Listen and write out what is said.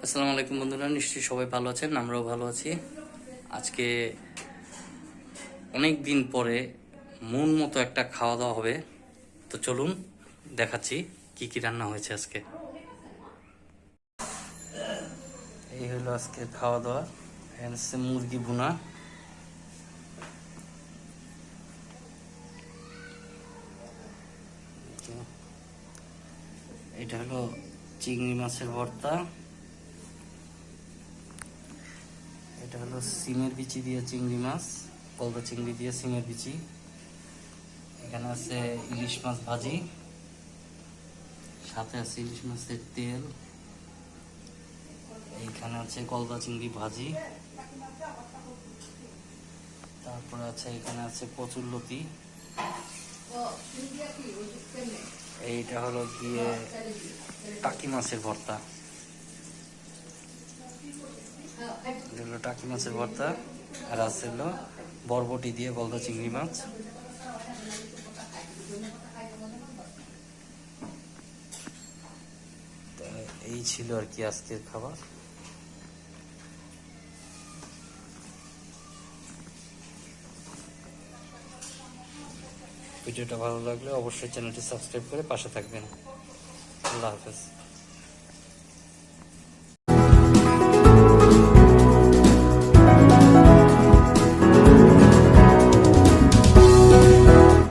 আসসালামু আলাইকুম বন্ধুরা, নিশ্চয়ই সবাই ভালো আছেন, আমরাও ভালো আছি। আজকে অনেক দিন পরে মন মতো একটা খাওয়া দাওয়া হবে। তো চলুন দেখাচ্ছি কি কি রান্না হয়েছে আজকে। এই হলো আজকে খাওয়া দাওয়া। এখানে হচ্ছে মুরগি ভুনা, এটা হলো চিংড়ি মাছের ভর্তা, এটা হলো সিমের বিচি দিয়ে চিংড়ি মাছ, পলদা চিংড়ি দিয়ে সিমের বিচি। এখানে আছে ইলিশ মাছ ভাজি, সাথে আছে ইলিশ মাছের তেল। এইখানে আছে গলদা চিংড়ি ভাজি, তারপরে আছে এখানে আছে কচুরলতি। এইটা হলো গিয়ে টাকি মাছের ভর্তা, এগুলো টাকি মাছের ভর্তা। আর আছে হলো বরবটি দিয়ে গলদা চিংড়ি মাছ। এই ছিল আর কি আজকের খাবার। ভিডিওটা ভালো লাগলে অবশ্যই চ্যানেলটি সাবস্ক্রাইব করে পাশে থাকবেন। আল্লাহ হাফেজ।